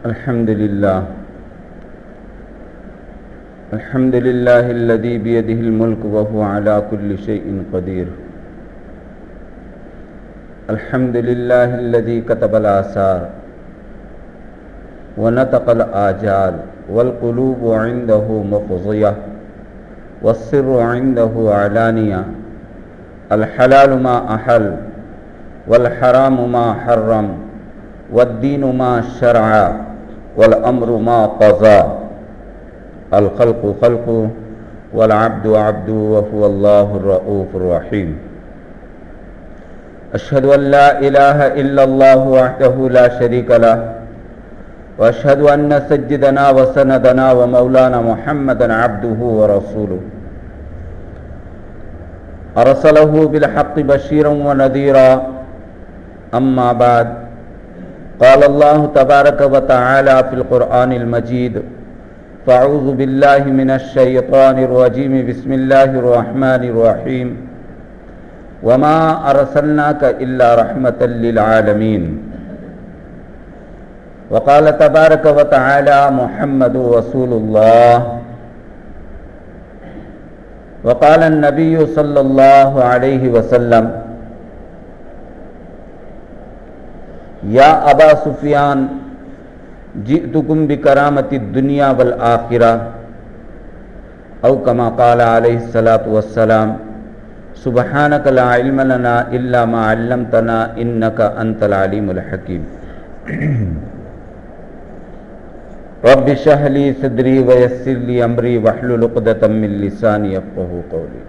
الحمد لله الذي بيده الملك وهو على كل شيء قدير. الحمد لله الذي كتب الآثار ونطق الآجال والقلوب عنده مفضية والسر عنده علانية. الحلال ما أحل والحرام ما حرم والدين ما شرع والأمر ما قضى. الخلق خلق والعبد عبد وهو الله الرؤوف الرحيم. أشهد أن لا إله إلا الله وحده لا شريك له وأشهد أن سيدنا وسندنا ومولانا محمدا عبده ورسوله أرسله بالحق بشيرا ونذيرا. أما بعد، قال الله تبارك وتعالى في القرآن المجيد: فأعوذ بالله من الشيطان الرجيم، بسم الله الرحمن الرحيم. وما أرسلناك إلا رحمة للعالمين. وقال تبارك وتعالى: محمد رسول الله. وقال النبي صلى الله عليه وسلم: یا ابا سفیان، جئتکم بکرامت الدنیا والآخرہ، او کما قال علیہ الصلاۃ والسلام: سبحانک لا علم لنا الا ما علمتنا انک انت العلیم الحکیم. رب اشرح لی صدری ویسر لی امری واحلل عقدۃ من لسانی یفقہوا قولی.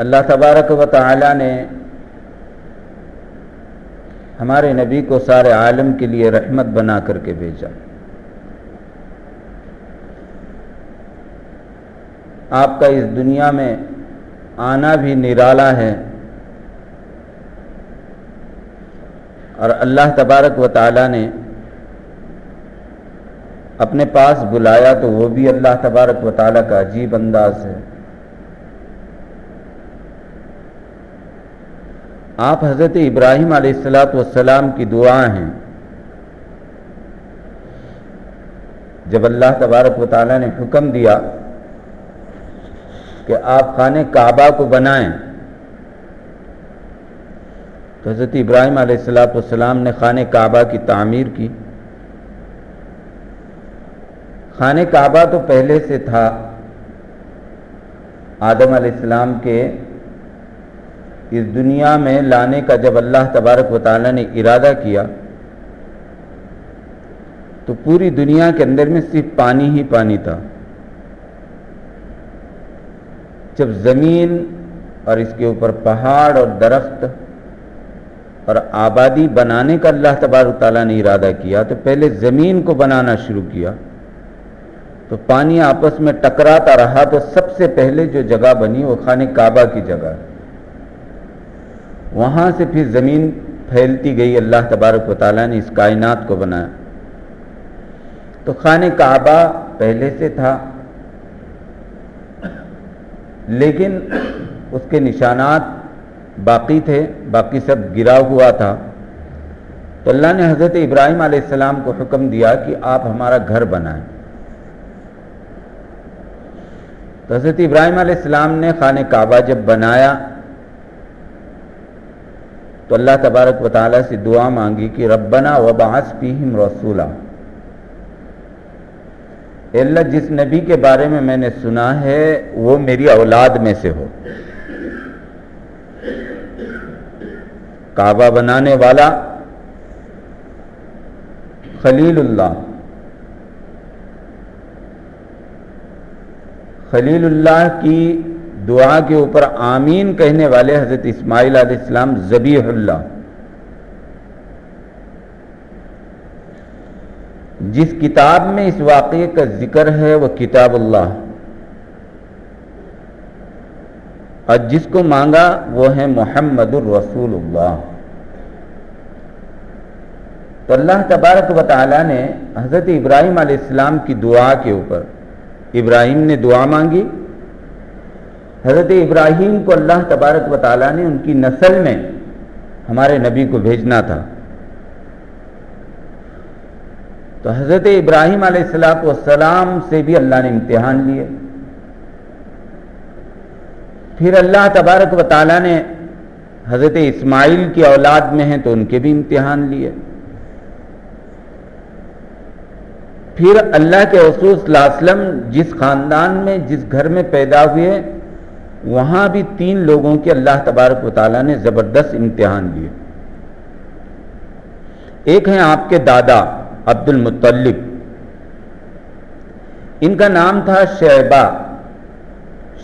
اللہ تبارک و تعالی نے ہمارے نبی کو سارے عالم کے لیے رحمت بنا کر کے بھیجا. آپ کا اس دنیا میں آنا بھی نرالا ہے، اور اللہ تبارک و تعالی نے اپنے پاس بلایا تو وہ بھی اللہ تبارک و تعالی کا عجیب انداز ہے. آپ حضرت ابراہیم علیہ السلام کی دعا ہیں. جب اللہ تبارک و تعالی نے حکم دیا کہ آپ خانہ کعبہ کو بنائیں، تو حضرت ابراہیم علیہ السلام نے خانہ کعبہ کی تعمیر کی. خانہ کعبہ تو پہلے سے تھا. آدم علیہ السلام کے اس دنیا میں لانے کا جب اللہ تبارک و تعالی نے ارادہ کیا تو پوری دنیا کے اندر میں صرف پانی ہی پانی تھا. جب زمین اور اس کے اوپر پہاڑ اور درخت اور آبادی بنانے کا اللہ تبارک و تعالی نے ارادہ کیا تو پہلے زمین کو بنانا شروع کیا تو پانی آپس میں ٹکراتا رہا، تو سب سے پہلے جو جگہ بنی وہ خانہ کعبہ کی جگہ ہے. وہاں سے پھر زمین پھیلتی گئی. اللہ تبارک و تعالیٰ نے اس کائنات کو بنایا. تو خانہ کعبہ پہلے سے تھا، لیکن اس کے نشانات باقی تھے، باقی سب گرا ہوا تھا. تو اللہ نے حضرت ابراہیم علیہ السلام کو حکم دیا کہ آپ ہمارا گھر بنائیں. تو حضرت ابراہیم علیہ السلام نے خانہ کعبہ جب بنایا تو اللہ تبارک و تعالیٰ سے دعا مانگی کہ ربنا وبعث فیہم رسولا. اے اللہ، جس نبی کے بارے میں میں نے سنا ہے وہ میری اولاد میں سے ہو. کعبہ بنانے والا خلیل اللہ کی دعا کے اوپر آمین کہنے والے حضرت اسماعیل علیہ السلام ذبیح اللہ. جس کتاب میں اس واقعے کا ذکر ہے وہ کتاب اللہ، اور جس کو مانگا وہ ہے محمد الرسول اللہ. تو اللہ تبارک و تعالی نے حضرت ابراہیم علیہ السلام کی دعا کے اوپر، ابراہیم نے دعا مانگی، حضرت ابراہیم کو اللہ تبارک و تعالیٰ نے ان کی نسل میں ہمارے نبی کو بھیجنا تھا. تو حضرت ابراہیم علیہ السلام سے بھی اللہ نے امتحان لیے. پھر اللہ تبارک و تعالیٰ نے حضرت اسماعیل کی اولاد میں ہیں تو ان کے بھی امتحان لیے. پھر اللہ کے رسول صلی اللہ علیہ وسلم جس خاندان میں جس گھر میں پیدا ہوئے وہاں بھی 3 لوگوں کے اللہ تبارک و تعالیٰ نے زبردست امتحان لیے. ایک ہیں آپ کے دادا عبد المطلب، ان کا نام تھا شیبہ.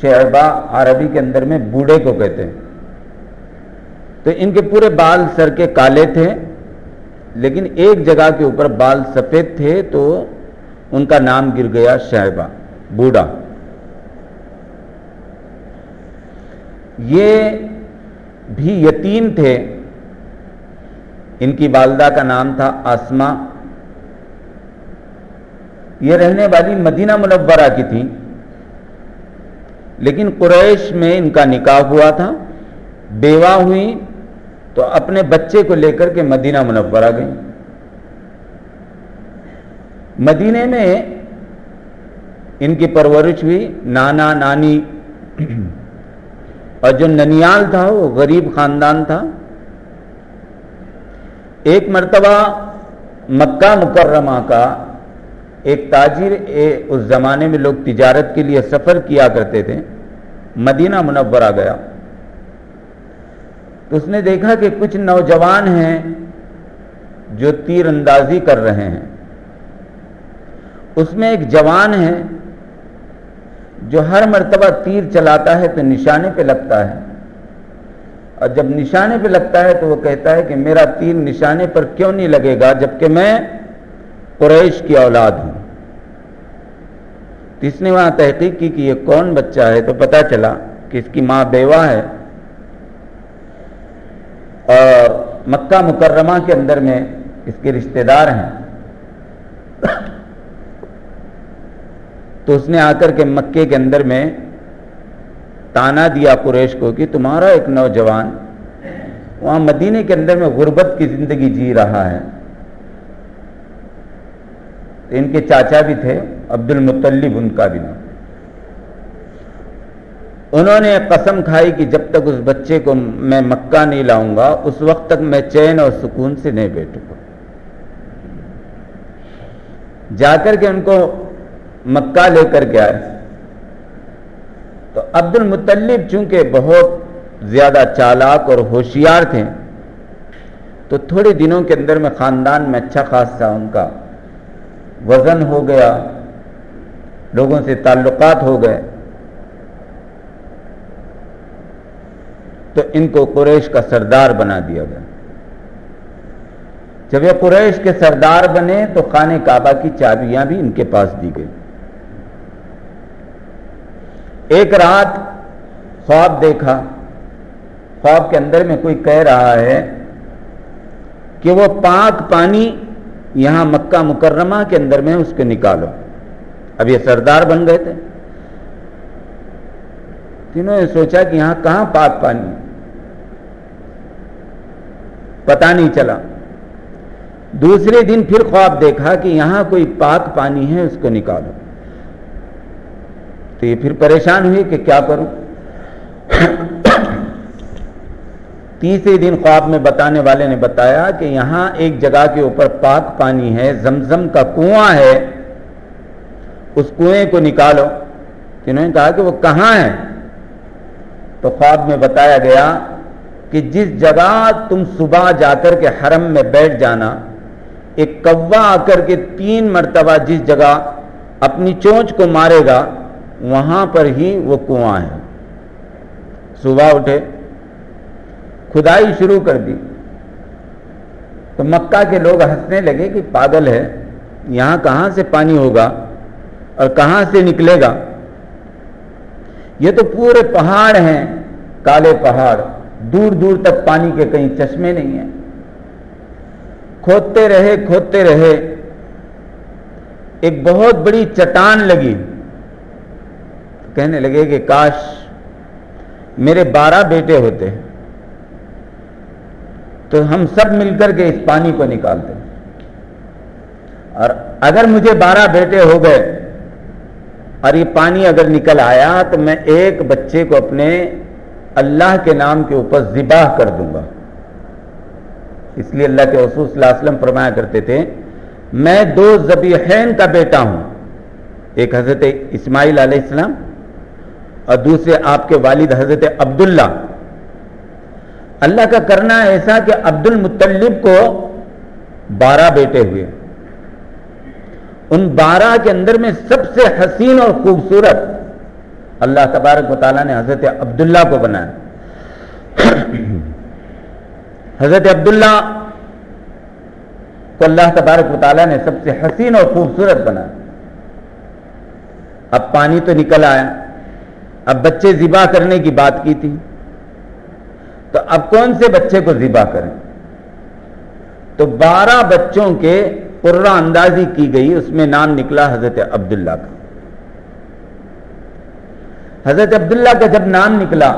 شیبہ عربی کے اندر میں بوڑھے کو کہتے ہیں. تو ان کے پورے بال سر کے کالے تھے، لیکن ایک جگہ کے اوپر بال سفید تھے تو ان کا نام گر گیا شیبہ، بوڑھا. یہ بھی یتیم تھے. ان کی والدہ کا نام تھا آسما. یہ رہنے والی مدینہ منورہ کی تھی، لیکن قریش میں ان کا نکاح ہوا تھا. بیوہ ہوئی تو اپنے بچے کو لے کر کے مدینہ منورہ گئی. مدینے میں ان کی پرورش ہوئی. نانا نانی اور جو ننیال تھا وہ غریب خاندان تھا. ایک مرتبہ مکہ مکرمہ کا ایک تاجر، اس زمانے میں لوگ تجارت کے لیے سفر کیا کرتے تھے، مدینہ منورہ گیا تو اس نے دیکھا کہ کچھ نوجوان ہیں جو تیر اندازی کر رہے ہیں. اس میں ایک جوان ہے جو ہر مرتبہ تیر چلاتا ہے تو نشانے پہ لگتا ہے، اور جب نشانے پہ لگتا ہے تو وہ کہتا ہے کہ میرا تیر نشانے پر کیوں نہیں لگے گا جبکہ میں قریش کی اولاد ہوں. تو اس نے وہاں تحقیق کی کہ یہ کون بچہ ہے تو پتہ چلا کہ اس کی ماں بیوہ ہے اور مکہ مکرمہ کے اندر میں اس کے رشتہ دار ہیں. تو اس نے آ کر کے مکے کے اندر میں تانا دیا قریش کو کہ تمہارا ایک نوجوان وہاں مدینے کے اندر میں غربت کی زندگی جی رہا ہے. ان کے چاچا بھی تھے عبد المطلب، ان کا بھی نام. انہوں نے قسم کھائی کہ جب تک اس بچے کو میں مکہ نہیں لاؤں گا اس وقت تک میں چین اور سکون سے نہیں بیٹھوں گا. جا کر کے ان کو مکہ لے کر کے آئے تو عبد المطلب چونکہ بہت زیادہ چالاک اور ہوشیار تھے تو تھوڑے دنوں کے اندر میں خاندان میں اچھا خاصا ان کا وزن ہو گیا، لوگوں سے تعلقات ہو گئے. تو ان کو قریش کا سردار بنا دیا گیا. جب یہ قریش کے سردار بنے تو خانہ کعبہ کی چابیاں بھی ان کے پاس دی گئی. ایک رات خواب دیکھا. خواب کے اندر میں کوئی کہہ رہا ہے کہ وہ پاک پانی یہاں مکہ مکرمہ کے اندر میں اس کو نکالو. اب یہ سردار بن گئے تھے. انہوں نے سوچا کہ یہاں کہاں پاک پانی ہے، پتہ نہیں چلا. دوسرے دن پھر خواب دیکھا کہ یہاں کوئی پاک پانی ہے، اس کو نکالو. تو یہ پھر پریشان ہوئے کہ کیا کروں. تیسرے دن خواب میں بتانے والے نے بتایا کہ یہاں ایک جگہ کے اوپر پاک پانی ہے، زمزم کا کنواں ہے، اس کنویں کو نکالو. انہوں نے کہا کہ وہ کہاں ہے؟ تو خواب میں بتایا گیا کہ جس جگہ تم صبح جا کر کے حرم میں بیٹھ جانا، ایک کوا آ کر کے 3 مرتبہ جس جگہ اپنی چونچ کو مارے گا وہاں پر ہی وہ کنواں ہے. صبح اٹھے، کھدائی شروع کر دی تو مکہ کے لوگ ہنسنے لگے کہ پاگل ہے، یہاں کہاں سے پانی ہوگا اور کہاں سے نکلے گا. یہ تو پورے پہاڑ ہیں، کالے پہاڑ، دور دور تک پانی کے کہیں چشمے نہیں ہیں. کھودتے رہے، ایک بہت بڑی چٹان لگی. کہنے لگے کہ کاش میرے 12 بیٹے ہوتے. تو ہم سب مل کر کے اس پانی کو نکالتے ہیں، اور اگر مجھے 12 بیٹے ہو گئے اور یہ پانی اگر نکل آیا تو میں ایک بچے کو اپنے اللہ کے نام کے اوپر ذبح کر دوں گا۔ اس لیے اللہ کے رسول صلی اللہ علیہ وسلم فرمایا کرتے تھے میں 2 ذبیحین کا بیٹا ہوں، ایک حضرت اسماعیل علیہ السلام اور دوسرے آپ کے والد حضرت عبداللہ۔ اللہ کا کرنا ایسا کہ عبد المطلب کو 12 بیٹے ہوئے، ان 12 کے اندر میں سب سے حسین اور خوبصورت اللہ تبارک و تعالیٰ نے حضرت عبداللہ کو بنایا۔ حضرت عبداللہ کو اللہ تبارک و تعالیٰ نے سب سے حسین اور خوبصورت بنایا۔ اب پانی تو نکل آیا، اب بچے ذبح کرنے کی بات کی تھی، تو اب کون سے بچے کو ذبح کریں؟ تو 12 بچوں کے قرہ اندازی کی گئی، اس میں نام نکلا حضرت عبداللہ کا۔ حضرت عبداللہ کا جب نام نکلا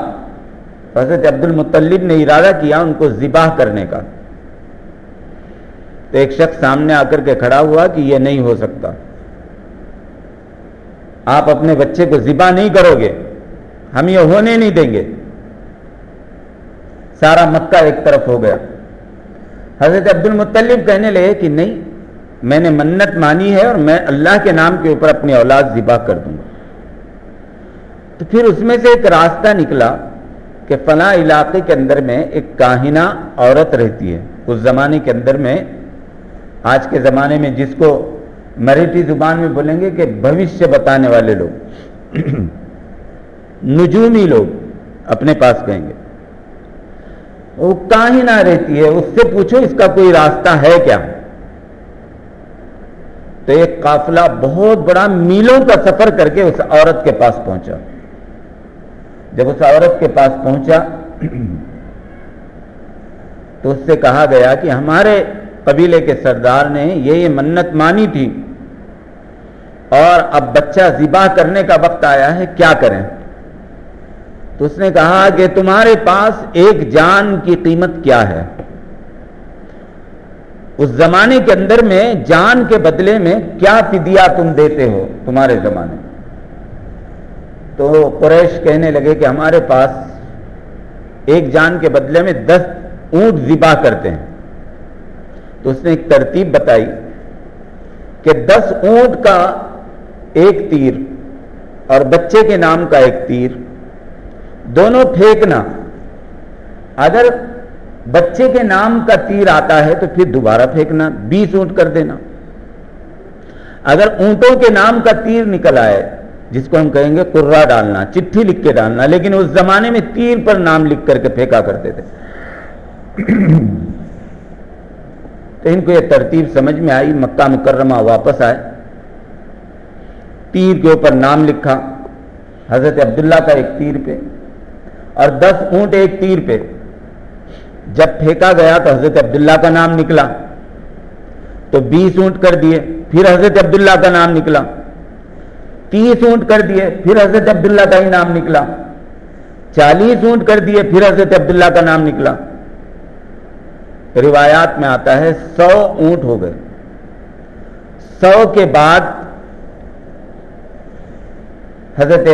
تو حضرت عبد المطلب نے ارادہ کیا ان کو ذبح کرنے کا، تو ایک شخص سامنے آ کر کے کھڑا ہوا کہ یہ نہیں ہو سکتا، آپ اپنے بچے کو ذبح نہیں کرو گے، ہم یہ ہونے نہیں دیں گے۔ سارا مکہ ایک طرف ہو گیا۔ حضرت عبد المطلب کہنے لگے کہ نہیں، میں نے منت مانی ہے اور میں اللہ کے نام کے اوپر اپنی اولاد ذبح کر دوں گا۔ تو پھر اس میں سے ایک راستہ نکلا کہ فلاں علاقے کے اندر میں ایک کاہنہ عورت رہتی ہے۔ اس زمانے کے اندر میں، آج کے زمانے میں جس کو مراٹھی زبان میں بولیں گے کہ بھوشیہ بتانے والے لوگ، نجومی لوگ اپنے پاس کہیں گے، وہ کاہنہ رہتی ہے، اس سے پوچھو اس کا کوئی راستہ ہے کیا؟ تو ایک قافلہ بہت بڑا میلوں کا سفر کر کے اس عورت کے پاس پہنچا۔ جب اس عورت کے پاس پہنچا تو اس سے کہا گیا کہ ہمارے قبیلے کے سردار نے یہ منت مانی تھی اور اب بچہ ذبح کرنے کا وقت آیا ہے، کیا کریں؟ تو اس نے کہا کہ تمہارے پاس ایک جان کی قیمت کیا ہے؟ اس زمانے کے اندر میں جان کے بدلے میں کیا فدیہ تم دیتے ہو تمہارے زمانے؟ تو قریش کہنے لگے کہ ہمارے پاس ایک جان کے بدلے میں 10 اونٹ ذبح کرتے ہیں۔ تو اس نے ایک ترتیب بتائی کہ 10 اونٹ کا ایک تیر اور بچے کے نام کا ایک تیر دونوں پھینکنا، اگر بچے کے نام کا تیر آتا ہے تو پھر دوبارہ پھینکنا، 20 اونٹ کر دینا۔ اگر اونٹوں کے نام کا تیر نکل آئے، جس کو ہم کہیں گے قرہ ڈالنا، چٹھی لکھ کے ڈالنا، لیکن اس زمانے میں تیر پر نام لکھ کر کے پھینکا کرتے تھے۔ تو ان کو یہ ترتیب سمجھ میں آئی، مکہ مکرمہ واپس آئے، تیر کے اوپر نام لکھا حضرت عبداللہ کا ایک تیر پہ اور 10 اونٹ ایک تیر پہ۔ جب پھینکا گیا تو حضرت عبداللہ کا نام نکلا، تو 20 اونٹ کر دیے، پھر حضرت عبداللہ کا نام نکلا، 30 اونٹ کر دیے، پھر حضرت عبداللہ کا ہی نام نکلا، 40 اونٹ کر دیے، پھر حضرت عبداللہ کا نام نکلا۔ روایات میں آتا ہے 100 اونٹ ہو گئے۔ 100 کے بعد حضرت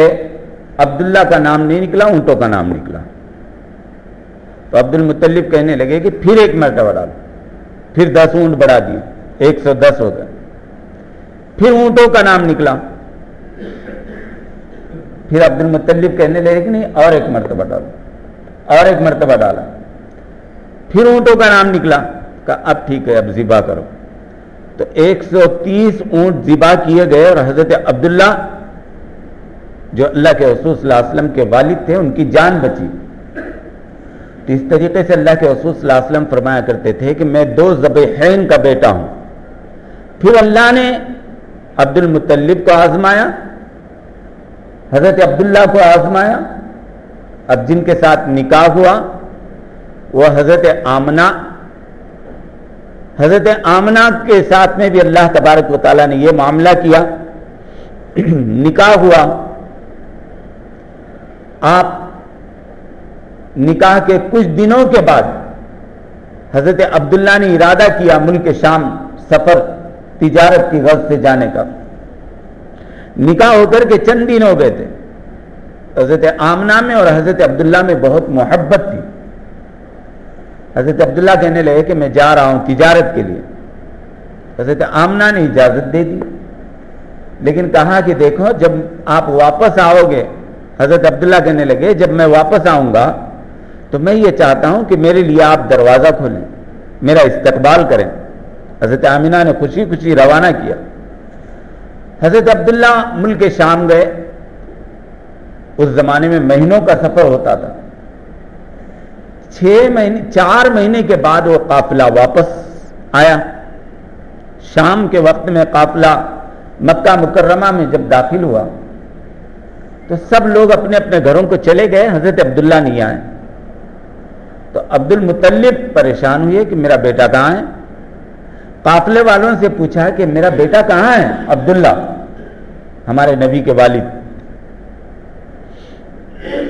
عبداللہ کا نام نہیں نکلا، اونٹوں کا نام نکلا۔ تو عبد المطلب کہنے لگے کہ پھر ایک مرتبہ ڈالو، پھر 10 اونٹ بڑھا دیے، 110 ہو گئے، پھر اونٹوں کا نام نکلا۔ پھر عبد المطلب کہنے لگے کہ نہیں، اور ایک مرتبہ ڈالو، اور ایک مرتبہ ڈالا، پھر اونٹوں کا نام نکلا۔ کہا اب ٹھیک ہے، اب ذبح کرو۔ تو 130 اونٹ ذبح کیے گئے اور حضرت عبداللہ جو اللہ کے رسول صلی اللہ علیہ وسلم کے والد تھے، ان کی جان بچی۔ تو اس طریقے سے اللہ کے رسول صلی اللہ علیہ وسلم فرمایا کرتے تھے کہ میں 2 ذبیحین کا بیٹا ہوں۔ پھر اللہ نے عبد المطلب کو آزمایا، حضرت عبداللہ کو آزمایا۔ اب جن کے ساتھ نکاح ہوا وہ حضرت آمنہ، حضرت آمنہ کے ساتھ میں بھی اللہ تبارک و تعالیٰ نے یہ معاملہ کیا، نکاح ہوا۔ آپ نکاح کے کچھ دنوں کے بعد حضرت عبداللہ نے ارادہ کیا ملک شام سفر تجارت کی غرض سے جانے کا. نکاح ہو کر کے چند دن ہو گئے تھے. حضرت آمنہ میں اور حضرت عبداللہ میں بہت محبت تھی. حضرت عبداللہ کہنے لگے کہ میں جا رہا ہوں تجارت کے لیے. حضرت آمنہ نے اجازت دے دی، لیکن کہا کہ دیکھو جب آپ واپس آؤ گے، حضرت عبداللہ کہنے لگے جب میں واپس آؤں گا تو میں یہ چاہتا ہوں کہ میرے لیے آپ دروازہ کھولیں، میرا استقبال کریں. حضرت آمنہ نے خوشی خوشی روانہ کیا. حضرت عبداللہ ملک شام گئے. اس زمانے میں مہینوں کا سفر ہوتا تھا. 4 مہینے کے بعد وہ قافلہ واپس آیا. شام کے وقت میں قافلہ مکہ مکرمہ میں جب داخل ہوا تو سب لوگ اپنے اپنے گھروں کو چلے گئے، حضرت عبداللہ نہیں آئے. تو عبد المطلب پریشان ہوئے کہ میرا بیٹا کہاں ہے. قافلے والوں سے پوچھا کہ میرا بیٹا کہاں ہے. عبداللہ ہمارے نبی کے والد.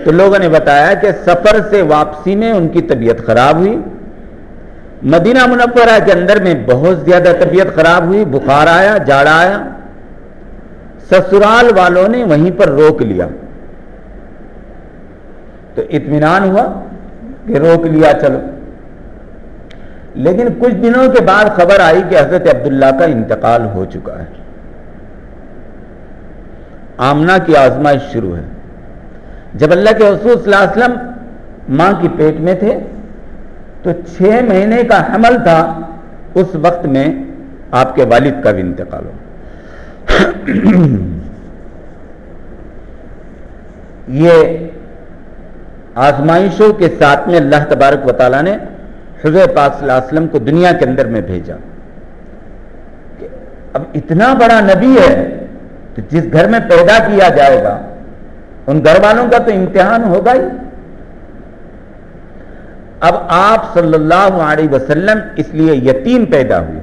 تو لوگوں نے بتایا کہ سفر سے واپسی میں ان کی طبیعت خراب ہوئی. مدینہ منورہ کے اندر میں بہت زیادہ طبیعت خراب ہوئی، بخار آیا، جاڑا آیا. سسرال والوں نے وہیں پر روک لیا. تو اطمینان ہوا کہ روک لیا چلو. لیکن کچھ دنوں کے بعد خبر آئی کہ حضرت عبداللہ کا انتقال ہو چکا ہے. آمنہ کی آزمائش شروع ہے. جب اللہ کے رسول صلی اللہ علیہ وسلم ماں کی پیٹ میں تھے تو 6 مہینے کا حمل تھا، اس وقت میں آپ کے والد کا بھی انتقال ہو. یہ آزمائشوں کے ساتھ میں اللہ تبارک و تعالیٰ نے حضور پاک صلی اللہ علیہ وسلم کو دنیا کے اندر میں بھیجا. کہ اب اتنا بڑا نبی ہے تو جس گھر میں پیدا کیا جائے گا ان گھر والوں کا تو امتحان ہوگا ہی. اب آپ صلی اللہ علیہ وسلم اس لیے یتیم پیدا ہوئے.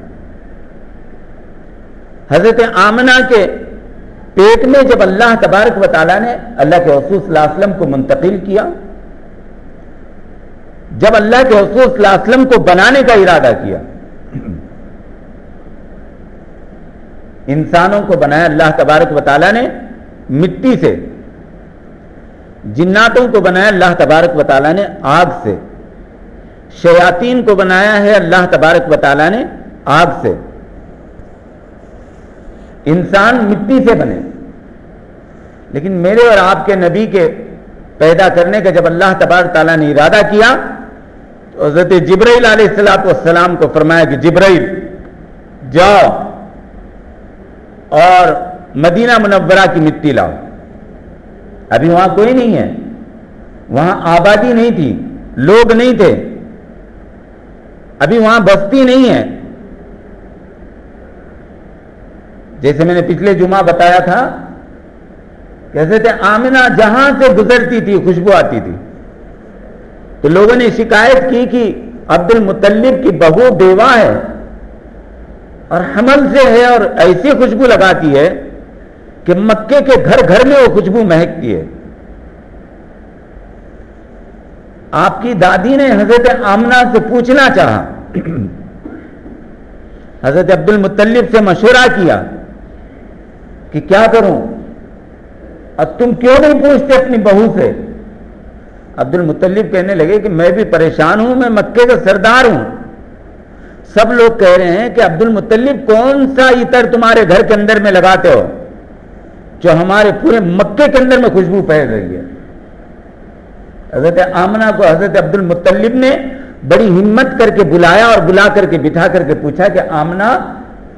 حضرت آمنہ کے پیٹ میں جب اللہ تبارک و تعالیٰ نے اللہ کے رسول صلی اللہ علیہ وسلم کو منتقل کیا، جب اللہ کے رسول صلی اللہ علیہ وسلم کو بنانے کا ارادہ کیا، انسانوں کو بنایا اللہ تبارک و تعالیٰ نے مٹی سے، جناتوں کو بنایا اللہ تبارک و تعالیٰ نے آگ سے، شیاطین کو بنایا ہے اللہ تبارک و تعالیٰ نے آگ سے. انسان مٹی سے بنے. لیکن میرے اور آپ کے نبی کے پیدا کرنے کا جب اللہ تبارک تعالیٰ نے ارادہ کیا تو حضرت جبرائیل علیہ السلام کو فرمایا کہ جبرائیل جاؤ اور مدینہ منورہ کی مٹی لاؤ. ابھی وہاں کوئی نہیں ہے، وہاں آبادی نہیں تھی، لوگ نہیں تھے، ابھی وہاں بستی نہیں ہے. جیسے میں نے پچھلے جمعہ بتایا تھا، کیسے تھے آمنہ جہاں سے گزرتی تھی خوشبو آتی تھی. تو لوگوں نے شکایت کی کہ عبد المطلب کی بہو بیوہ ہے اور حمل سے ہے اور ایسی خوشبو لگاتی ہے کہ مکے کے گھر گھر میں وہ خوشبو مہکتی ہے. آپ کی دادی نے حضرت آمنہ سے پوچھنا چاہا، حضرت عبد المطلب سے مشورہ کیا کہ کیا کروں، اب تم کیوں نہیں پوچھتے اپنی بہو سے. عبد المطلب کہنے لگے کہ میں بھی پریشان ہوں، میں مکے کا سردار ہوں. سب لوگ کہہ رہے ہیں کہ عبد المطلب کون سا عطر تمہارے گھر کے اندر میں لگاتے ہو جو ہمارے پورے مکے کے اندر میں خوشبو پھیل رہی ہے. حضرت آمنہ کو حضرت عبد المطلب نے بڑی ہمت کر کے بلایا اور بلا کر کے بٹھا کر کے پوچھا کہ آمنہ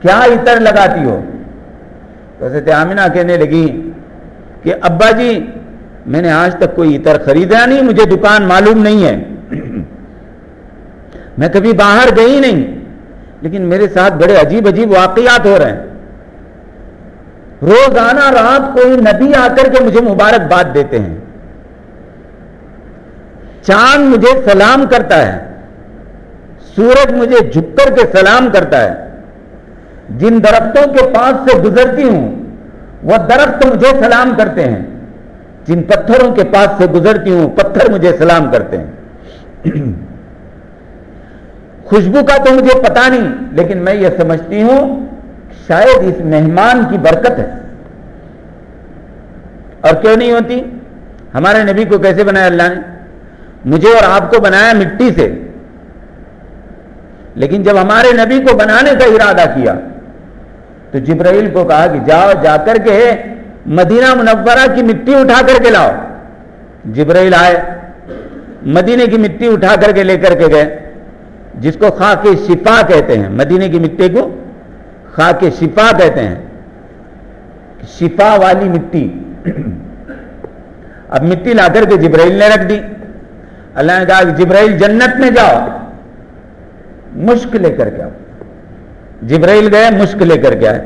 کیا عطر لگاتی ہو. تو حضرت آمنہ کہنے لگی کہ ابا جی میں نے آج تک کوئی عطر خریدا نہیں، مجھے دکان معلوم نہیں ہے، میں کبھی باہر گئی نہیں، لیکن میرے ساتھ بڑے عجیب عجیب واقعات ہو رہے ہیں. روزانہ رات کوئی نبی آ کر کے مجھے مبارکباد دیتے ہیں، چاند مجھے سلام کرتا ہے، سورج مجھے جھک کر کے سلام کرتا ہے، جن درختوں کے پاس سے گزرتی ہوں وہ درخت مجھے سلام کرتے ہیں، جن پتھروں کے پاس سے گزرتی ہوں پتھر مجھے سلام کرتے ہیں. خوشبو کا تو مجھے پتا نہیں، لیکن میں یہ سمجھتی ہوں شاید اس مہمان کی برکت ہے۔ اور کیوں نہیں ہوتی؟ ہمارے نبی کو کیسے بنایا اللہ نے؟ مجھے اور آپ کو بنایا مٹی سے، لیکن جب ہمارے نبی کو بنانے کا ارادہ کیا تو جبرائیل کو کہا کہ جاؤ، جا کر کے مدینہ منورہ کی مٹی اٹھا کر کے لاؤ۔ جبرائیل آئے، مدینے کی مٹی اٹھا کر کے لے کر کے گئے، جس کو خاک شفا کہتے ہیں۔ مدینے کی مٹی کو خاک شفا کہتے ہیں، شفا والی مٹی۔ اب مٹی لا کر کے جبرائیل نے رکھ دی۔ اللہ نے کہا کہ جبرائیل جنت میں جاؤ، مشک لے کر کے آؤ۔ جبرائیل گئے، مشک لے کر کے آئے۔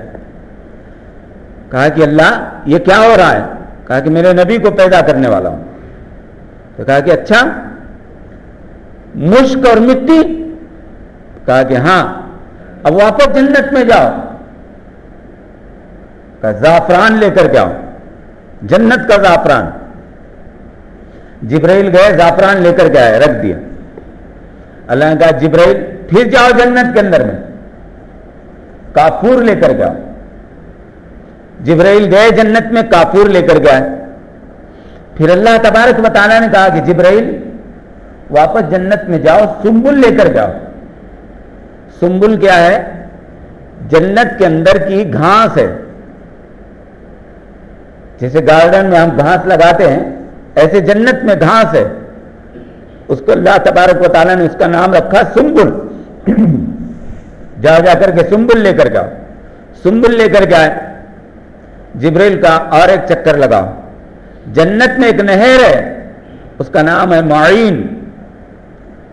کہا کہ اللہ یہ کیا ہو رہا ہے؟ کہا کہ میرے نبی کو پیدا کرنے والا ہوں۔ تو کہا کہ اچھا، مشک اور مٹی؟ کہا کہ ہاں، اب واپس جنت میں جاؤ۔ کہا زعفران لے کر کے آؤ، جنت کا زعفران۔ جبرائیل گئے، زعفران لے کر کے آئے، رکھ دیا۔ اللہ نے کہا جبرائیل پھر جاؤ جنت کے اندر میں، کافور لے کر کے آؤ۔ جبرائیل گئے جنت میں، کافور لے کر کے آئے۔ پھر اللہ تبارک و تعالیٰ نے کہا کہ جبرائیل واپس جنت میں جاؤ، سنبل لے کر جاؤ۔ سنبل کیا ہے؟ جنت کے اندر کی گھاس ہے۔ جیسے گارڈن میں ہم گھاس لگاتے ہیں، ایسے جنت میں گھاس ہے، اس کو اللہ تبارک و تعالیٰ نے اس کا نام رکھا سنبل۔ جا کر کے سنبل لے کر جاؤ۔ سنبل لے کر کے آئے۔ جبرائیل کا اور ایک چکر لگاؤ۔ جنت میں ایک نہر ہے، اس کا نام ہے معین،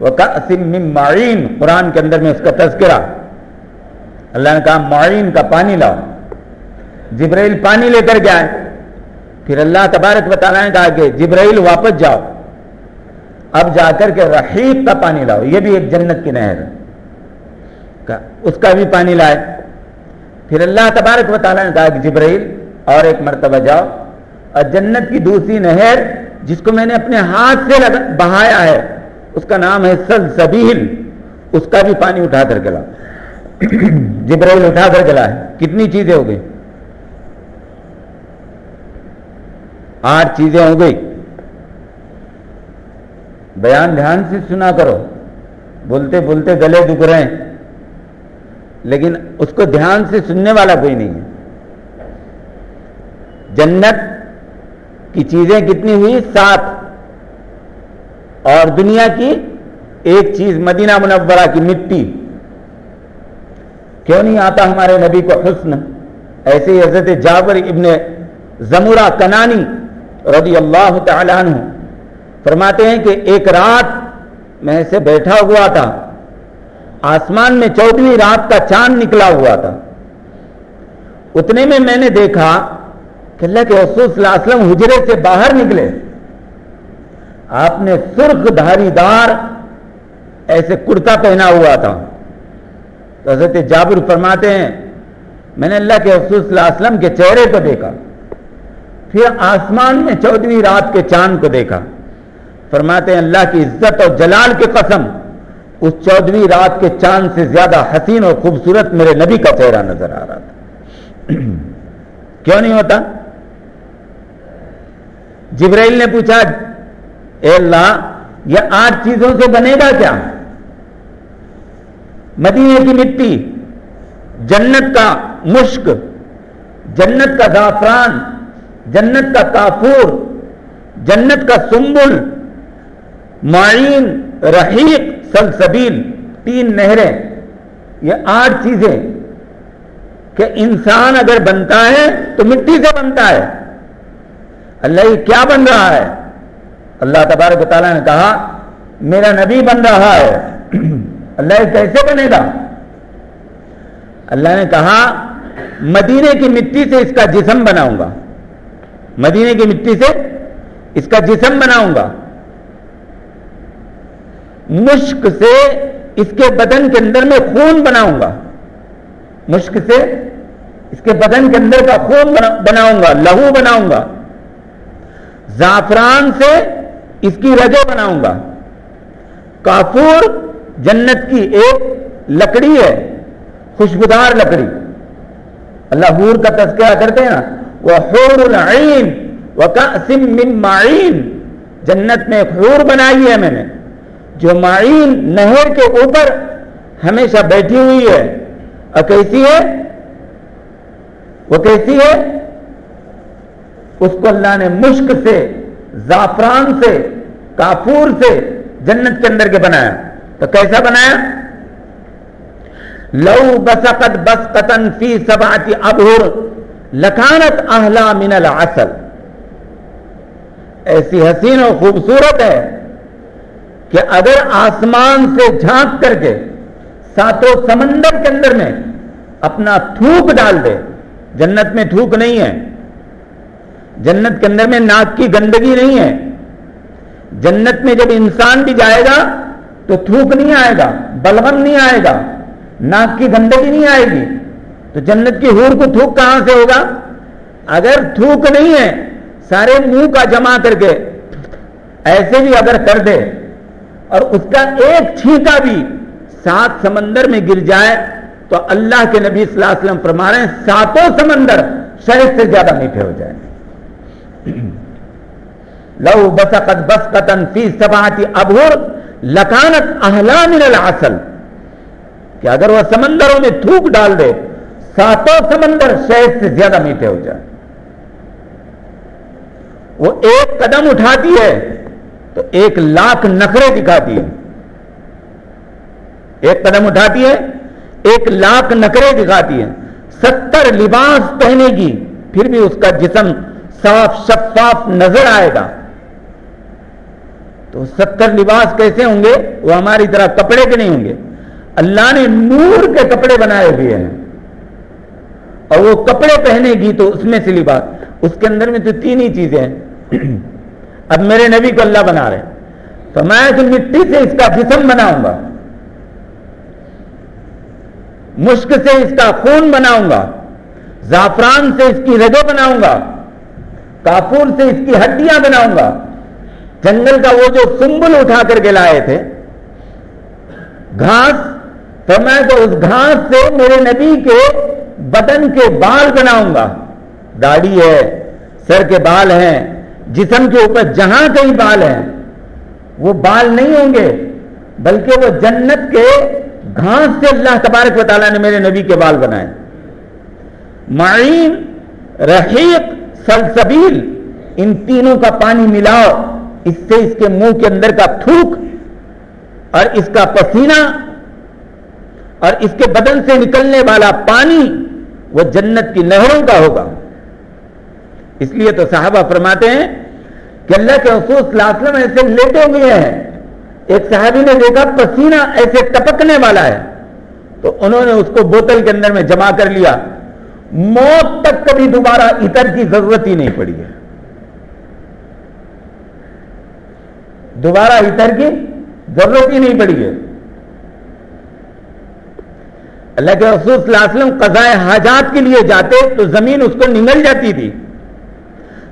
وَكَأْسٍ مِّن معین، قرآن کے اندر میں اس کا تذکرہ۔ اللہ نے کہا معین کا پانی لاؤ۔ جبرائیل پانی لے کر کے آئے۔ پھر اللہ تبارک و تعالیٰ نے کہا کہ جبرائیل واپس جاؤ، اب جا کر کے رحیق کا پانی لاؤ، یہ بھی ایک جنت کی نہر ہے، اس کا بھی پانی لائے۔ پھر اللہ تبارک و تعالیٰ نے کہا کہ جبرائیل اور ایک مرتبہ جاؤ اور جنت کی دوسری نہر جس کو میں نے اپنے ہاتھ سے بہایا ہے، اس کا نام ہے سلسبیل، اس کا بھی پانی اٹھا کر کے لاؤ۔ جبرائیل اٹھا کر کے لائے۔ کتنی چیزیں ہو گئی؟ 8 چیزیں ہو گئی۔ بیان دھیان سے سنا کرو، بولتے بولتے گلے دکھ رہے ہیں، لیکن اس کو دھیان سے سننے والا کوئی نہیں ہے۔ جنت کی چیزیں کتنی ہوئی؟ 7، اور دنیا کی ایک چیز مدینہ منورہ کی مٹی۔ کیوں نہیں آتا ہمارے نبی کو حسن؟ ایسے ہی حضرت جابر ابن زمرہ کنانی رضی اللہ تعالی عنہ فرماتے ہیں کہ ایک رات میں ایسے بیٹھا ہوا تھا، آسمان میں 14ویں رات کا چاند نکلا ہوا تھا۔ اتنے میں میں نے دیکھا کہ اللہ کے رسول صلی اللہ علیہ وسلم حجرے سے باہر نکلے۔ آپ نے سرخ دھاری دار ایسے کرتا پہنا ہوا تھا۔ تو حضرت جابر فرماتے ہیں میں نے اللہ کے رسول صلی اللہ علیہ وسلم کے چہرے کو دیکھا، پھر آسمان میں 14ویں رات کے چاند کو دیکھا۔ فرماتے ہیں اللہ کی عزت اور جلال کی قسم، اس 14ویں رات کے چاند سے زیادہ حسین اور خوبصورت میرے نبی کا چہرہ نظر آ رہا تھا۔ کیوں نہیں ہوتا؟ جبرائیل نے پوچھا اے اللہ یہ 8 چیزوں سے بنے گا کیا؟ مدینے کی مٹی، جنت کا مشک، جنت کا زعفران، جنت کا کافور، جنت کا سنبل، معین، رحیق، سلسبیل، 3 نہریں، یہ 8 چیزیں کہ انسان اگر بنتا ہے تو مٹی سے بنتا ہے۔ اللہ یہ کیا بن رہا ہے؟ اللہ تبارک و تعالیٰ نے کہا میرا نبی بن رہا ہے۔ اللہ یہ کیسے بنے گا؟ اللہ نے کہا مدینے کی مٹی سے اس کا جسم بناؤں گا، مدینے کی مٹی سے اس کا جسم بناؤں گا، مشک سے اس کے بدن کے اندر میں خون بناؤں گا، مشک سے اس کے بدن کے اندر کا خون بناؤں گا، لہو بناؤں گا، زعفران سے اس کی رگیں بناؤں گا، کافور جنت کی ایک لکڑی ہے، خوشبودار لکڑی. اللہ حور کا تذکرہ کرتے ہیں نا، وحور العین وکأس من معین. جنت میں ایک حور بنائی ہے میں نے جو معین نہر کے اوپر ہمیشہ بیٹھی ہوئی ہے. اور کیسی ہے وہ؟ کیسی ہے؟ اس کو اللہ نے مشک سے، زعفران سے، کافور سے جنت کے اندر کے بنایا. تو کیسا بنایا؟ لو بسقت بسقتن فی سبعۃ ابحر لکانت احلی من العسل. ایسی حسین و خوبصورت ہے کہ اگر آسمان سے جھانک کر کے ساتوں سمندر کے اندر میں اپنا تھوک ڈال دے. جنت میں تھوک نہیں ہے، جنت کے اندر میں ناک کی گندگی نہیں ہے. جنت میں جب انسان بھی جائے گا تو تھوک نہیں آئے گا، بلغم نہیں آئے گا، ناک کی گندگی نہیں آئے گی. تو جنت کی حور کو تھوک کہاں سے ہوگا؟ اگر تھوک نہیں ہے، سارے منہ کا جمع کر کے ایسے بھی اگر کر دے اور اس کا ایک چھینکا بھی 7 سمندر میں گر جائے تو اللہ کے نبی صلی اللہ علیہ وسلم فرما رہے ہیں 7 سمندر شہد سے زیادہ میٹھے ہو جائیں. لو بسقت بسقتن فی سبعۃ ابحر لکانت احلی من العسل. کہ اگر وہ سمندروں میں تھوک ڈال دے 7 سمندر شہد سے زیادہ میٹھے ہو جائیں. وہ ایک قدم اٹھاتی ہے تو 1,00,000 نخرے دکھاتی ہے. ایک قدم اٹھاتی ہے 1,00,000 نخرے دکھاتی ہے. 70 لباس پہنے گی پھر بھی اس کا جسم صاف شفاف نظر آئے گا. تو 70 لباس کیسے ہوں گے؟ وہ ہماری طرح کپڑے کے نہیں ہوں گے. اللہ نے نور کے کپڑے بنائے ہوئے ہیں اور وہ کپڑے پہنے گی تو اس میں سے لباس. اس کے اندر میں تو 3 ہی چیزیں ہیں. اب میرے نبی کو اللہ بنا رہے تو میں تو مٹی سے اس کا جسم بناؤں گا، مشک سے اس کا خون بناؤں گا، زعفران سے اس کی رگیں بناؤں گا، کافور سے اس کی ہڈیاں بناؤں گا. جنگل کا وہ جو سنبل اٹھا کر کے لائے تھے گھاس، تو میں تو اس گھاس سے میرے نبی کے بدن کے بال بناؤں گا. داڑھی ہے، سر کے بال ہیں، جسم کے اوپر جہاں کہیں بال ہیں وہ بال نہیں ہوں گے بلکہ وہ جنت کے گھاس سے اللہ تبارک و تعالیٰ نے میرے نبی کے بال بنائے. معین، رحیق، سلسبیل، ان تینوں کا پانی ملاؤ، اس سے اس کے منہ کے اندر کا تھوک اور اس کا پسینہ اور اس کے بدن سے نکلنے والا پانی وہ جنت کی نہروں کا ہوگا. اس لیے تو صحابہ فرماتے ہیں کہ اللہ کے رسول صلی اللہ علیہ وسلم ایسے لیٹے ہوئے ہیں. ایک صحابی نے دیکھا پسینہ ایسے ٹپکنے والا ہے تو انہوں نے اس کو بوتل کے اندر میں جمع کر لیا. موت تک کبھی دوبارہ عطر کی ضرورت ہی نہیں پڑی ہے. دوبارہ عطر کی ضرورت ہی نہیں پڑی ہے. اللہ کے رسول صلی اللہ علیہ وسلم قضاء حاجات کے لیے جاتے تو زمین اس کو نگل جاتی تھی.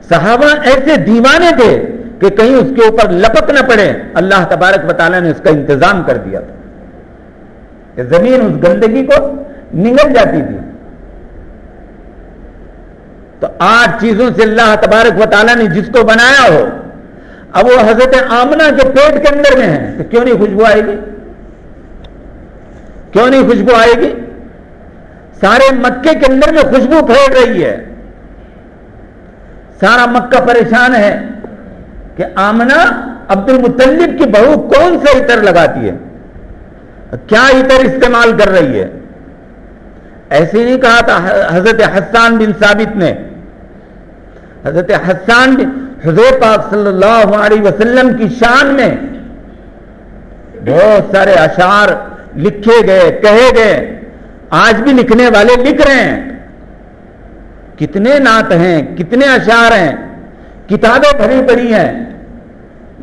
صحابہ ایسے دیوانے تھے کہ کہیں اس کے اوپر لپک نہ پڑے. اللہ تبارک و تعالیٰ نے اس کا انتظام کر دیا تھا کہ زمین اس گندگی کو نگل جاتی تھی. تو 8 چیزوں سے اللہ تبارک و تعالیٰ نے جس کو بنایا ہو، اب وہ حضرت آمنہ کے پیٹ کے اندر میں ہے تو کیوں نہیں خوشبو آئے گی؟ کیوں نہیں خوشبو آئے گی؟ سارے مکے کے اندر میں خوشبو پھیل رہی ہے. سارا مکہ پریشان ہے کہ آمنہ عبد المطلب کی بہو کون سا عطر لگاتی ہے، کیا عطر استعمال کر رہی ہے. ایسے نہیں کہا تھا حضرت حسان بن ثابت نے. حضرت حسان بن حضور پاک صلی اللہ علیہ وسلم کی شان میں بہت سارے اشعار لکھے گئے، کہے گئے، آج بھی لکھنے والے لکھ رہے ہیں. کتنے نعت ہیں، کتنے اشعار ہیں، کتابیں بھری پڑی ہیں،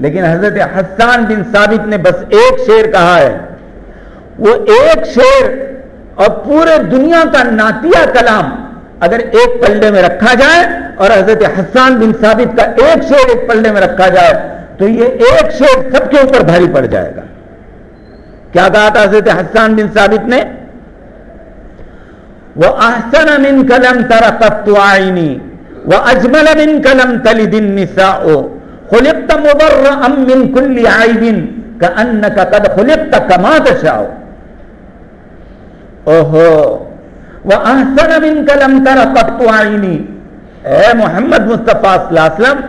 لیکن حضرت حسان بن ثابت نے بس ایک شعر کہا ہے. وہ ایک شعر اور پورے دنیا کا نعتیہ کلام اگر ایک پلڑے میں رکھا جائے اور حضرت حسان بن ثابت کا ایک شعر ایک پلڑے میں رکھا جائے تو یہ ایک شعر سب کے اوپر بھاری پڑ جائے گا کیا کہا تھا حضرت حسان بن ثابت نے؟ وَأَحْسَنَ مِنْكَ لَمْ تَرَ قَطُّ عَيْنِي وَأَجْمَلَ مِنْكَ لَمْ تَلِدِ النِّسَاءُ خُلِقْتَ مُبَرَّأً مِنْ كُلِّ عَيْبٍ كَأَنَّكَ قَدْ خُلِقْتَ كَمَا تَشَاءُ. اوہو وَأَحْسَنَ مِنْكَ لَمْ تَرَ قَطُّ عَيْنِي، اے محمد مصطفیٰ صلی اللہ علیہ وسلم،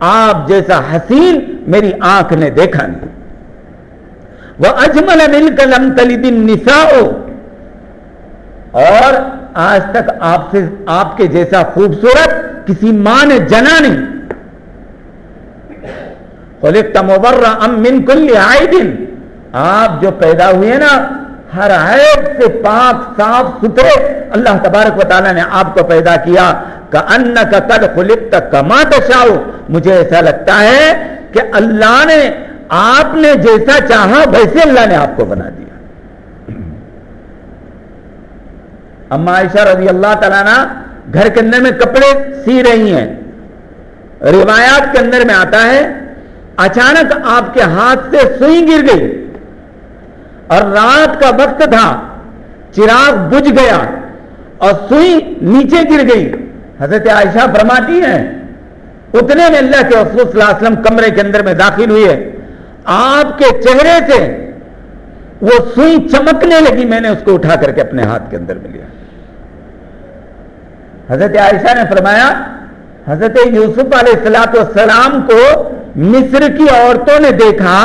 آپ جیسا حسین میری آنکھ نے دیکھا نہیں. وَأَجْمَلَ مِنْكَ لَمْ تَلِدِ النِّسَاءُ، اور آج تک آپ کے جیسا خوبصورت کسی ماں نے جنا نہیں. خُلِقْتَ مُبَرَّأً مِنْ كُلِّ عَيْبٍ، آپ جو پیدا ہوئے نا ہر عیب سے پاک صاف ستھرے اللہ تبارک و تعالیٰ نے آپ کو پیدا کیا. کأنک قد خلقت کما تشاء، مجھے ایسا لگتا ہے کہ اللہ نے آپ نے جیسا چاہا ویسے اللہ نے آپ کو بنا دیا. اما عائشہ رضی اللہ تعالیٰ عنہ گھر کے اندر میں کپڑے سی رہی ہیں. روایات کے اندر میں آتا ہے اچانک آپ کے ہاتھ سے سوئی گر گئی اور رات کا وقت تھا، چراغ بجھ گیا اور سوئی نیچے گر گئی. حضرت عائشہ فرماتی ہیں اتنے میں اللہ کے رسول صلی اللہ علیہ وسلم کمرے کے اندر میں داخل ہوئے، آپ کے چہرے سے وہ سوئی چمکنے لگی، میں نے اس کو اٹھا کر کے اپنے ہاتھ کے اندر میں لیا. حضرت عائشہ نے فرمایا حضرت یوسف علیہ السلام کو مصر کی عورتوں نے دیکھا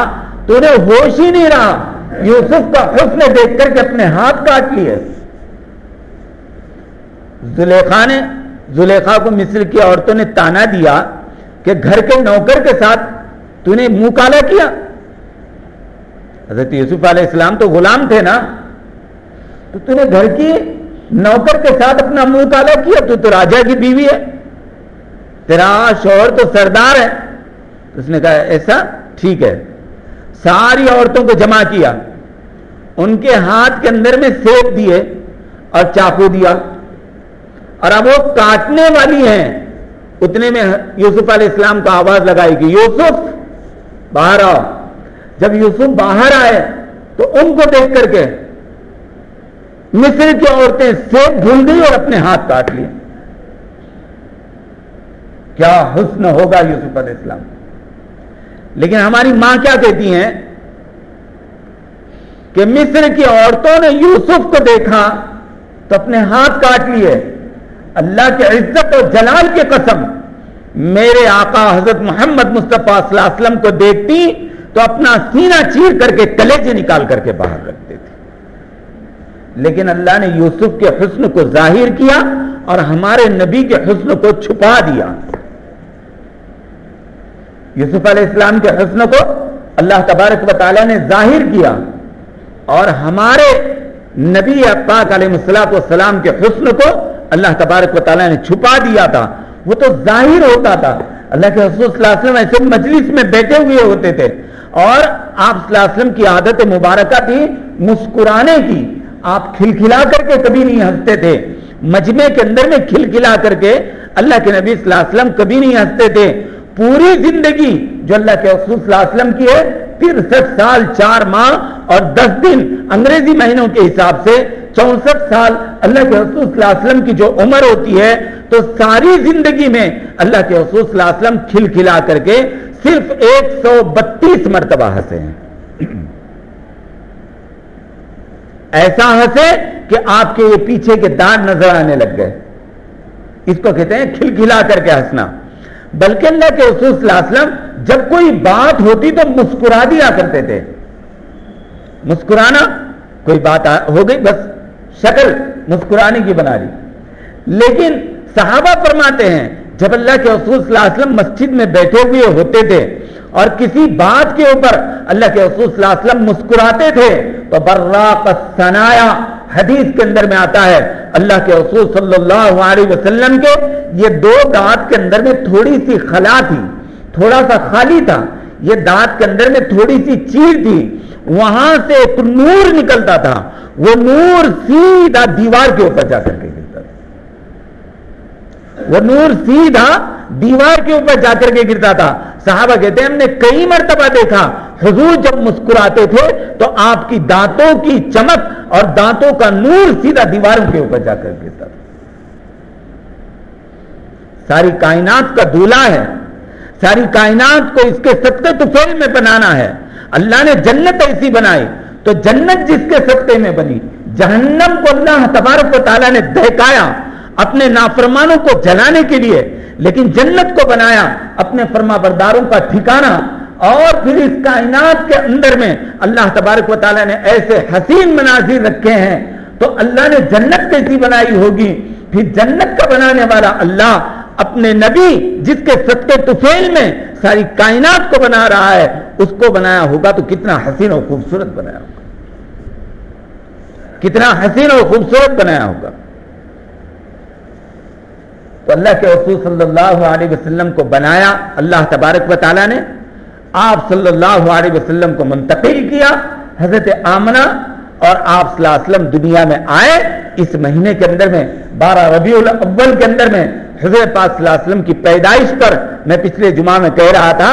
تو انہیں ہوش ہی نہیں رہا، یوسف کا حسن دیکھ کر کے اپنے ہاتھ کاٹ لیے. زلیخا کو مصر کی عورتوں نے تانا دیا کہ گھر کے نوکر کے ساتھ تو نے منہ کالا کیا. حضرت یوسف علیہ السلام تو غلام تھے نا، تو نے گھر کی نوکر کے ساتھ اپنا منہ کالا کیا، تو راجا کی بیوی ہے، تیرا شوہر تو سردار ہے. اس نے کہا ایسا ٹھیک ہے. ساری عورتوں کو جمع کیا، ان کے ہاتھ کے اندر میں سیب دیے اور چاقو دیا، اور اب وہ کاٹنے والی ہیں. اتنے میں یوسف علیہ السلام کو آواز لگائی کہ یوسف باہر آؤ. جب یوسف باہر آئے تو ان کو دیکھ کر کے مصر کی عورتیں سیب بھول گئی اور اپنے ہاتھ کاٹ لیے. کیا حسن ہوگا یوسف علیہ السلام. لیکن ہماری ماں کیا کہتی ہیں کہ مصر کی عورتوں نے یوسف کو دیکھا تو اپنے ہاتھ کاٹ لیے. اللہ کے عزت اور جلال کی قسم، میرے آقا حضرت محمد مصطفیٰ صلی اللہ علیہ وسلم کو دیکھتی تو اپنا سینہ چیر کر کے کلیجے نکال کر کے باہر رکھتے تھے. لیکن اللہ نے یوسف کے حسن کو ظاہر کیا اور ہمارے نبی کے حسن کو چھپا دیا. یوسف علیہ السلام کے حسن کو اللہ تبارک و تعالیٰ نے ظاہر کیا اور ہمارے نبی پاک علیہ السلام کے حسن کو اللہ تبارک و تعالیٰ نے چھپا دیا تھا. وہ تو ظاہر ہوتا تھا. اللہ کے رسول صلی اللہ علیہ وسلم ایسے مجلس میں بیٹھے ہوئے ہوتے تھے اور آپ صلی اللہ علیہ وسلم کی عادت مبارکہ تھی مسکرانے کی. آپ کھلکھلا کر کے کبھی نہیں ہنستے تھے. مجمع کے اندر میں کھلکھلا کر کے اللہ کے نبی صلی اللہ علیہ وسلم کبھی نہیں ہنستے تھے. پوری زندگی جو اللہ کے رسول صلی اللہ علیہ وسلم کی ہے 63 سال 4 ماہ اور 10 دن انگریزی مہینوں کے حساب سے 64 سال اللہ کے رسول صلی اللہ علیہ وسلم کی جو عمر ہوتی ہے، تو ساری زندگی میں اللہ کے رسول صلی اللہ علیہ وسلم کھلکھلا کر کے صرف 132 مرتبہ ہنسے ہیں. ایسا ہنسے کہ آپ کے یہ پیچھے کے دانت نظر آنے لگ گئے. اس کو کہتے ہیں کھلکھلا کر کے ہنسنا. بلکہ اللہ کے رسول صلی اللہ علیہ وسلم جب کوئی بات ہوتی تو مسکرا دیا کرتے تھے. مسکرانا کوئی بات ہو گئی بس شکل مسکرانے کی بنا لی. لیکن صحابہ فرماتے ہیں جب اللہ کے رسول صلی اللہ علیہ وسلم مسجد میں بیٹھے ہوئے ہوتے تھے اور کسی بات کے اوپر اللہ کے رسول صلی اللہ علیہ وسلم مسکراتے تھے تو براق الثنایا، حدیث کے اندر میں آتا ہے اللہ کے رسول صلی اللہ علیہ وسلم کے یہ 2 دانت کے اندر میں تھوڑی سی خلا تھی، تھوڑا سا خالی تھا. یہ دانت کے اندر میں تھوڑی سی چیر تھی، وہاں سے ایک نور نکلتا تھا. وہ نور سیدھا دیوار کے اوپر جا کر کے گرتا تھا. وہ نور سیدھا دیوار کے اوپر جا کر کے گرتا تھا. صحابہ کہتے ہیں ہم نے کئی مرتبہ دیکھا حضور جب مسکراتے تھے تو آپ کی دانتوں کی چمک اور دانتوں کا نور سیدھا دیواروں کے اوپر جا کر گرتا تھا. ساری کائنات کا دولہا ہے, ساری کائنات کو اس کے صدقے طفیل میں بنانا ہے. اللہ نے جنت ایسی بنائی تو جنت جس کے صدقے میں بنی, جہنم کو اللہ تبارک و تعالیٰ نے دہکایا اپنے نافرمانوں کو جلانے کے لیے, لیکن جنت کو بنایا اپنے فرما برداروں کا ٹھکانہ. اور پھر اس کائنات کے اندر میں اللہ تبارک و تعالیٰ نے ایسے حسین مناظر رکھے ہیں, تو اللہ نے جنت کیسی بنائی ہوگی. پھر جنت کا بنانے والا اللہ اپنے نبی جس کے صدقے طفیل میں ساری کائنات کو بنا رہا ہے, اس کو بنایا ہوگا تو کتنا حسین اور خوبصورت بنایا ہوگا, کتنا حسین اور خوبصورت بنایا ہوگا. تو اللہ کے رسول صلی اللہ علیہ وسلم کو بنایا اللہ تبارک و تعالیٰ نے, آپ صلی اللہ علیہ وسلم کو منتقل کیا. حضرت آمنہ اور آپ صلی اللہ علیہ وسلم دنیا میں آئے اس مہینے کے اندر میں 12 ربیع الاول کے اندر میں. حضرت پاک صلی اللہ علیہ وسلم کی پیدائش پر میں پچھلے جمعہ میں کہہ رہا تھا,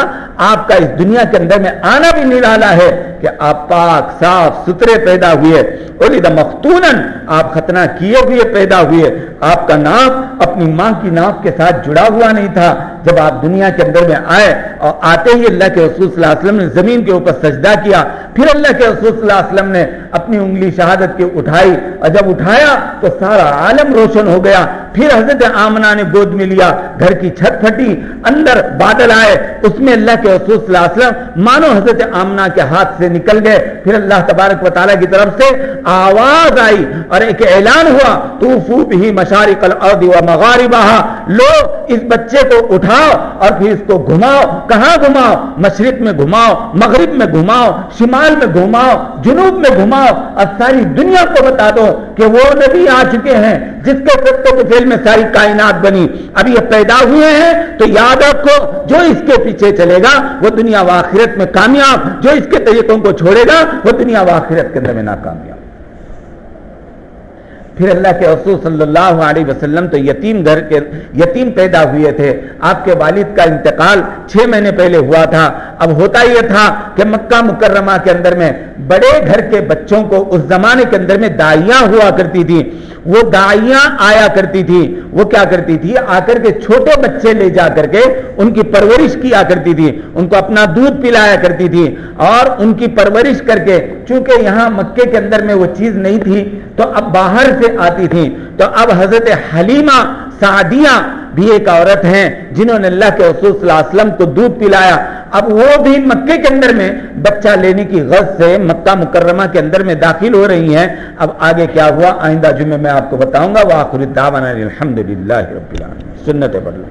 آپ کا اس دنیا کے اندر میں آنا بھی نرالا ہے کہ آپ پاک صاف ستھرے پیدا ہوئے, ولد مختونن, آپ ختنہ کیے ہوئے پیدا ہوئے. آپ کا ناک اپنی ماں کی ناک کے ساتھ جڑا ہوا نہیں تھا. جب آپ دنیا کے اندر میں آئے اور آتے ہی اللہ کے رسول صلی اللہ علیہ وسلم نے زمین کے اوپر سجدہ کیا, پھر اللہ کے رسول صلی اللہ علیہ وسلم نے اپنی انگلی شہادت کی اٹھائی, اور جب اٹھایا تو سارا عالم روشن ہو گیا. پھر حضرت آمنہ نے گود میں لیا, گھر کی چھت پھٹی, اندر بادل آئے, اس میں اللہ کے رسول صلی اللہ علیہ وسلم مانو حضرت آمنہ کے ہاتھ سے نکل گئے. پھر اللہ تبارک و تعالیٰ کی طرف سے آواز آئی اور ایک اعلان ہوا, طوفوا بہ مشارق الارض و مغاربہا, لو اس بچے کو اٹھاؤ اور پھر اس کو گھماؤ. کہاں گھماؤ؟ مشرق میں گھماؤ, مغرب میں گھماؤ, شمال میں گھماؤ, جنوب میں گھماؤ, اور ساری دنیا کو بتا دو کہ وہ نبی آ چکے ہیں جس کے صدقے طفیل میں ساری کائنات بنی. اب یہ پیدا ہوئے ہیں تو یاد رکھو, جو اس کے پیچھے چلے گا وہ دنیا و آخرت میں کامیاب, جو اس کے طریقوں کو چھوڑے گا وہ دنیا و آخرت کے اندر میں ناکامیاب. پھر اللہ کے رسول صلی اللہ علیہ وسلم تو یتیم پیدا ہوئے تھے. آپ کے والد کا انتقال 6 مہینے پہلے ہوا تھا. اب ہوتا یہ تھا کہ مکہ مکرمہ کے اندر میں بڑے گھر کے بچوں کو اس زمانے کے اندر میں دائیاں ہوا کرتی تھی. وہ دائیاں آیا کرتی تھی, وہ کیا کرتی تھی, آ کر کے چھوٹے بچے لے جا کر کے ان کی پرورش کیا کرتی تھی, ان کو اپنا دودھ پلایا کرتی تھی اور ان کی پرورش کر کے, چونکہ یہاں مکے کے اندر میں وہ چیز نہیں تھی تو اب باہر سے آتی تھی. تو اب حضرت حلیمہ سعدیہ بھی ایک عورت ہیں جنہوں نے اللہ کے رسول صلی اللہ علیہ وسلم کو دودھ پلایا. اب وہ بھی مکے کے اندر میں بچہ لینے کی غرض سے مکہ مکرمہ کے اندر میں داخل ہو رہی ہیں. اب آگے کیا ہوا آئندہ جمعے میں آپ کو بتاؤں گا. وآخر دعوانا الحمدللہ رب العالمین. سنتیں پڑھ لو.